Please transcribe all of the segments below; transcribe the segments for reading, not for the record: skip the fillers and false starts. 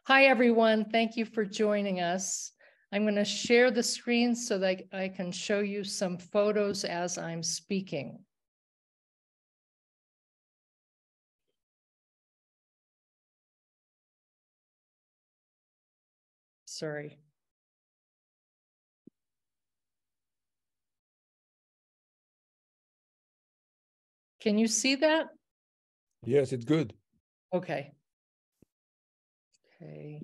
Hi, everyone. Thank you for joining us. I'm going to share the screen so that I can show you some photos as I'm speaking. Sorry. Can you see that? Yes, it's good. Okay. Okay.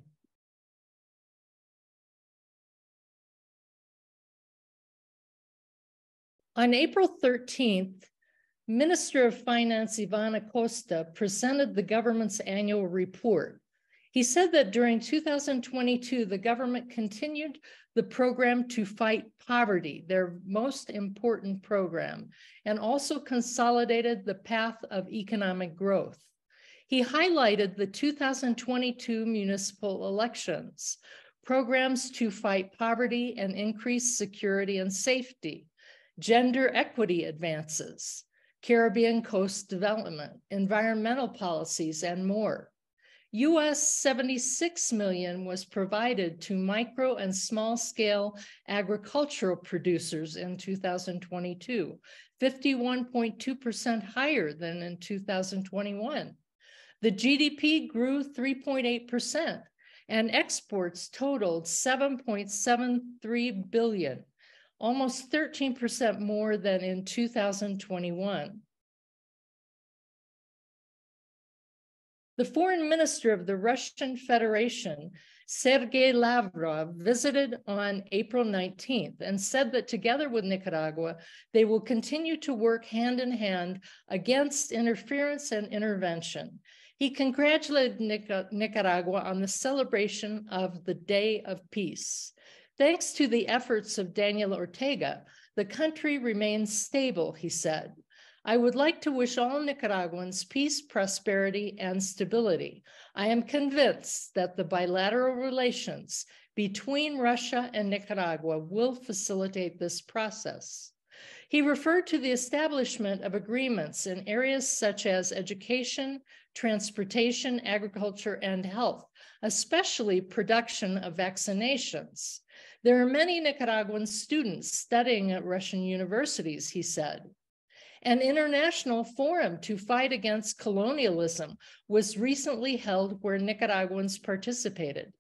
On April 13th, Minister of Finance Ivan Acosta presented the government's annual report. He said that during 2022, the government continued the program to fight poverty, their most important program, and also consolidated the path of economic growth. He highlighted the 2022 municipal elections, programs to fight poverty and increase security and safety, gender equity advances, Caribbean coast development, environmental policies, and more. US 76 million was provided to micro and small scale agricultural producers in 2022, 51.2% higher than in 2021. The GDP grew 3.8% and exports totaled 7.73 billion, almost 13% more than in 2021. The foreign minister of the Russian Federation, Sergei Lavrov, visited on April 19th and said that together with Nicaragua, they will continue to work hand in hand against interference and intervention. He congratulated Nicaragua on the celebration of the Day of Peace. Thanks to the efforts of Daniel Ortega, the country remains stable, he said. I would like to wish all Nicaraguans peace, prosperity, and stability. I am convinced that the bilateral relations between Russia and Nicaragua will facilitate this process. He referred to the establishment of agreements in areas such as education, transportation, agriculture, and health, especially production of vaccinations. There are many Nicaraguan students studying at Russian universities, he said. An international forum to fight against colonialism was recently held where Nicaraguans participated.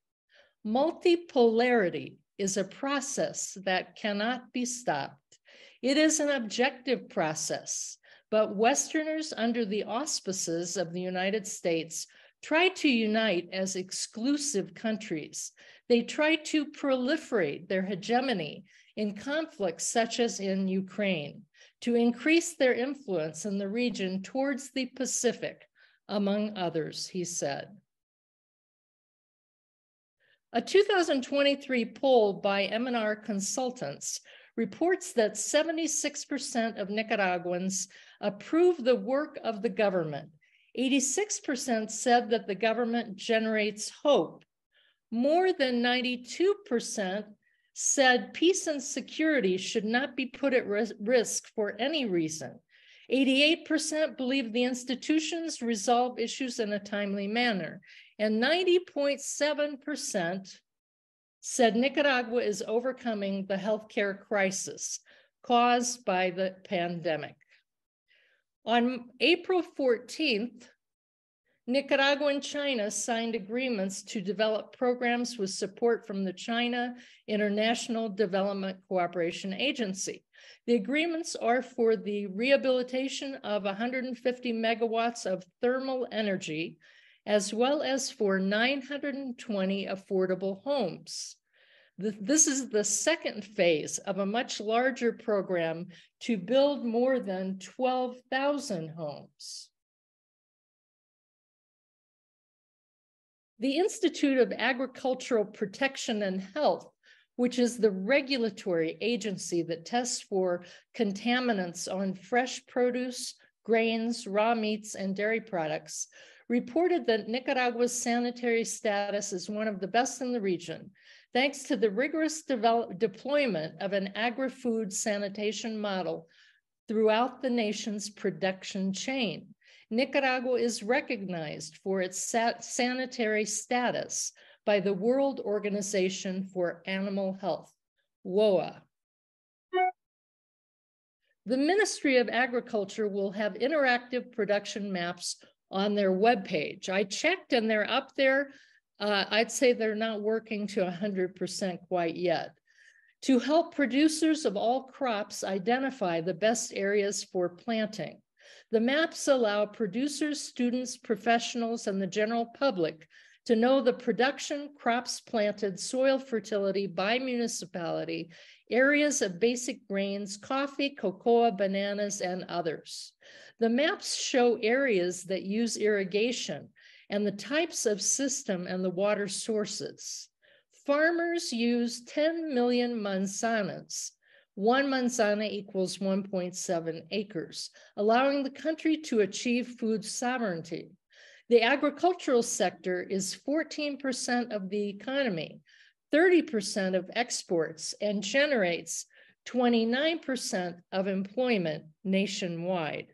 Multipolarity is a process that cannot be stopped. It is an objective process, but Westerners under the auspices of the United States try to unite as exclusive countries. They try to proliferate their hegemony in conflicts such as in Ukraine, to increase their influence in the region towards the Pacific, among others, he said. A 2023 poll by M&R Consultants reports that 76% of Nicaraguans approve the work of the government. 86% said that the government generates hope. More than 92% said peace and security should not be put at risk for any reason. 88% believe the institutions resolve issues in a timely manner, and 90.7% said Nicaragua is overcoming the healthcare crisis caused by the pandemic. On April 14th, Nicaragua and China signed agreements to develop programs with support from the China International Development Cooperation Agency. The agreements are for the rehabilitation of 150 megawatts of thermal energy, as well as for 920 affordable homes. This is the second phase of a much larger program to build more than 12,000 homes. The Institute of Agricultural Protection and Health, which is the regulatory agency that tests for contaminants on fresh produce, grains, raw meats, and dairy products, reported that Nicaragua's sanitary status is one of the best in the region, thanks to the rigorous deployment of an agri-food sanitation model throughout the nation's production chain. Nicaragua is recognized for its sanitary status by the World Organization for Animal Health, WOA. The Ministry of Agriculture will have interactive production maps on their webpage. I checked and they're up there. I'd say they're not working to 100% quite yet. To help producers of all crops identify the best areas for planting. The maps allow producers, students, professionals, and the general public to know the production, crops planted, soil fertility by municipality, areas of basic grains, coffee, cocoa, bananas, and others. The maps show areas that use irrigation and the types of system and the water sources. Farmers use 10 million manzanas. 1 manzana equals 1.7 acres, allowing the country to achieve food sovereignty. The agricultural sector is 14% of the economy, 30% of exports, and generates 29% of employment nationwide.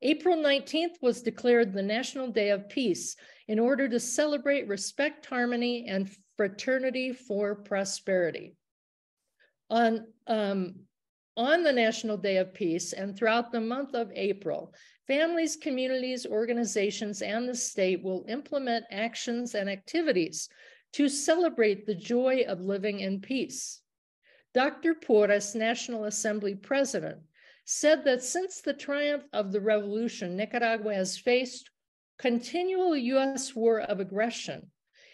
April 19th was declared the National Day of Peace in order to celebrate respect, harmony, and fraternity for prosperity. On the National Day of Peace and throughout the month of April, families, communities, organizations, and the state will implement actions and activities to celebrate the joy of living in peace. Dr. Porras, National Assembly President, said that since the triumph of the revolution, Nicaragua has faced continual U.S. war of aggression,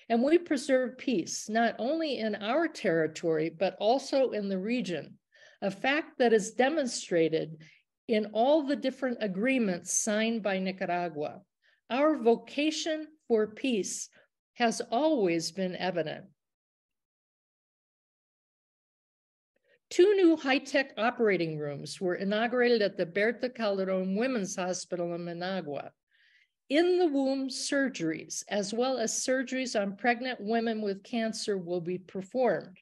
and we preserve peace, not only in our territory, but also in the region, a fact that is demonstrated in all the different agreements signed by Nicaragua. Our vocation for peace has always been evident. 2 new high-tech operating rooms were inaugurated at the Berta Calderon Women's Hospital in Managua. In the womb surgeries, as well as surgeries on pregnant women with cancer, will be performed.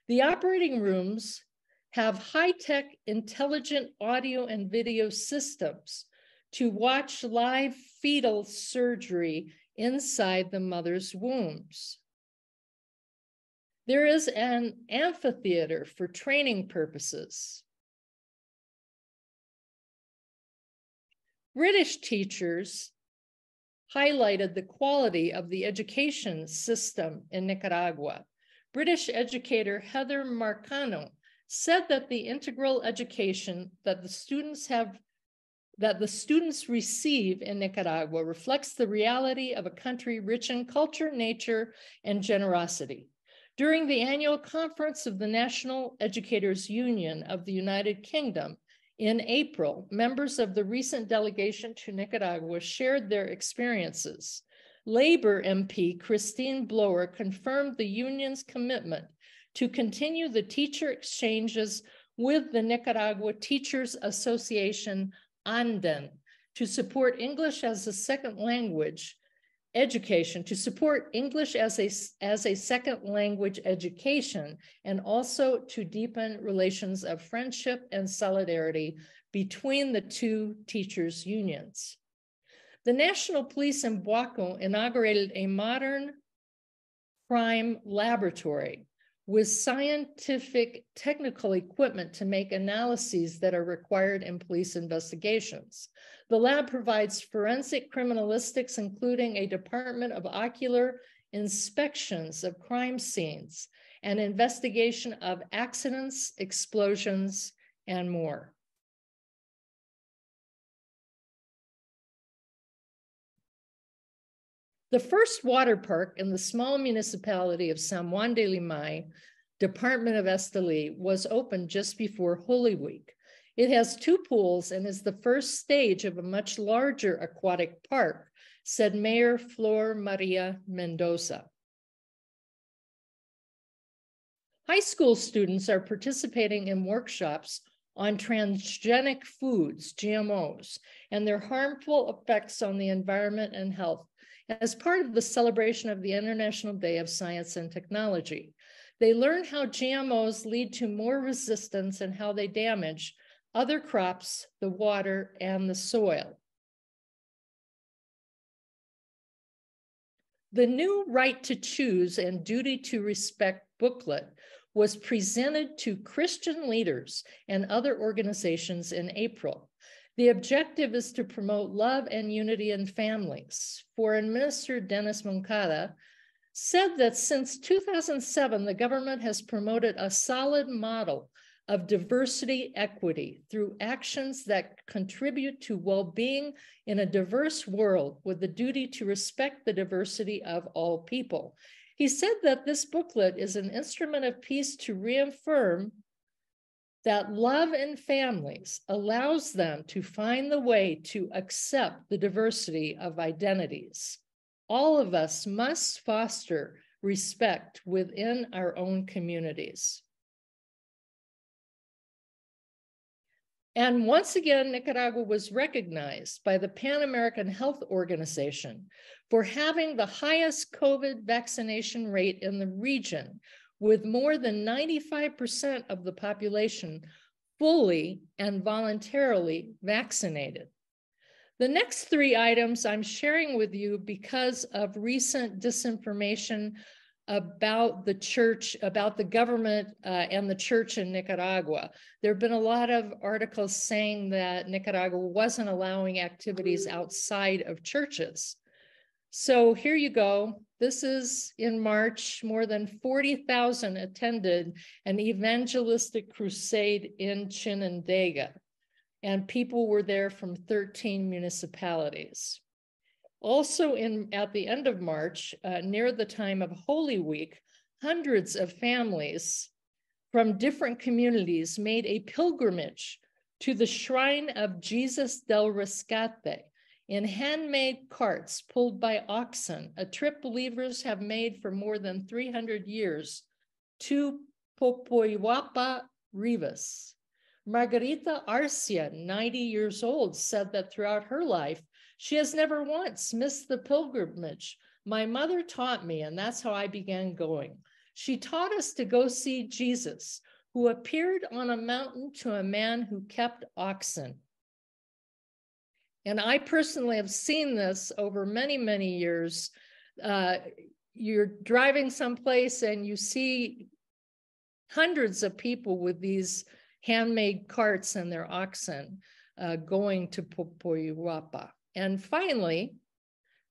The operating rooms have high-tech intelligent audio and video systems to watch live fetal surgery inside the mother's wombs. There is an amphitheater for training purposes. British teachers highlighted the quality of the education system in Nicaragua. British educator Heather Marcano said that the integral education that the students receive in Nicaragua reflects the reality of a country rich in culture, nature, and generosity. During the annual conference of the National Educators Union of the United Kingdom in April, members of the recent delegation to Nicaragua shared their experiences. Labor MP Christine Blower confirmed the union's commitment to continue the teacher exchanges with the Nicaragua Teachers Association, ANDEN, to support English as a second language education, to support English as a second language education, and also to deepen relations of friendship and solidarity between the 2 teachers' unions. The National Police in Buaco inaugurated a modern crime laboratory with scientific technical equipment to make analyses that are required in police investigations. The lab provides forensic criminalistics, including a department of ocular inspections of crime scenes and investigation of accidents, explosions, and more. The first water park in the small municipality of San Juan de Limay, Department of Esteli, was opened just before Holy Week. It has 2 pools and is the first stage of a much larger aquatic park, said Mayor Flor Maria Mendoza. High school students are participating in workshops on transgenic foods, GMOs, and their harmful effects on the environment and health as part of the celebration of the International Day of Science and Technology. They learn how GMOs lead to more resistance and how they damage other crops, the water, and the soil. The new Right to Choose and Duty to Respect booklet was presented to Christian leaders and other organizations in April. The objective is to promote love and unity in families. Foreign Minister Nan McCurdy said that since 2007, the government has promoted a solid model of diversity equity through actions that contribute to well-being in a diverse world with the duty to respect the diversity of all people. He said that this booklet is an instrument of peace to reaffirm that love in families allows them to find the way to accept the diversity of identities. All of us must foster respect within our own communities. And once again, Nicaragua was recognized by the Pan American Health Organization for having the highest COVID vaccination rate in the region, with more than 95% of the population fully and voluntarily vaccinated. The next three items I'm sharing with you because of recent disinformation about the church, about the government and the church in Nicaragua. There have been a lot of articles saying that Nicaragua wasn't allowing activities outside of churches. So here you go. This is in March. More than 40,000 attended an evangelistic crusade in Chinandega, and people were there from 13 municipalities. Also at the end of March, near the time of Holy Week, hundreds of families from different communities made a pilgrimage to the shrine of Jesus del Rescate in handmade carts pulled by oxen, a trip believers have made for more than 300 years to Popoyhuapa Rivas. Margarita Arcia, 90 years old, said that throughout her life, she has never once missed the pilgrimage. My mother taught me, and that's how I began going. She taught us to go see Jesus, who appeared on a mountain to a man who kept oxen. And I personally have seen this over many, many years. You're driving someplace and you see hundreds of people with these handmade carts and their oxen going to Popoyhuapa. And finally,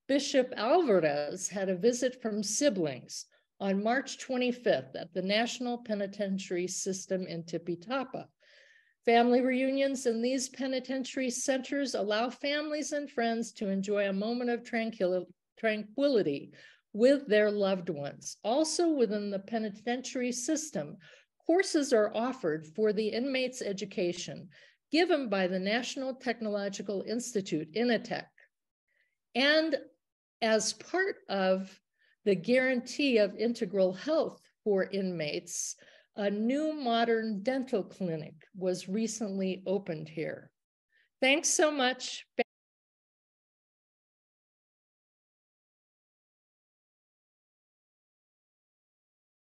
Bishop Alvarez had a visit from siblings on March 25th at the National Penitentiary System in Tipitapa. Family reunions in these penitentiary centers allow families and friends to enjoy a moment of tranquility with their loved ones. Also within the penitentiary system, courses are offered for the inmates' education given by the National Technological Institute, INATEC. And as part of the guarantee of integral health for inmates, a new modern dental clinic was recently opened here. Thanks so much.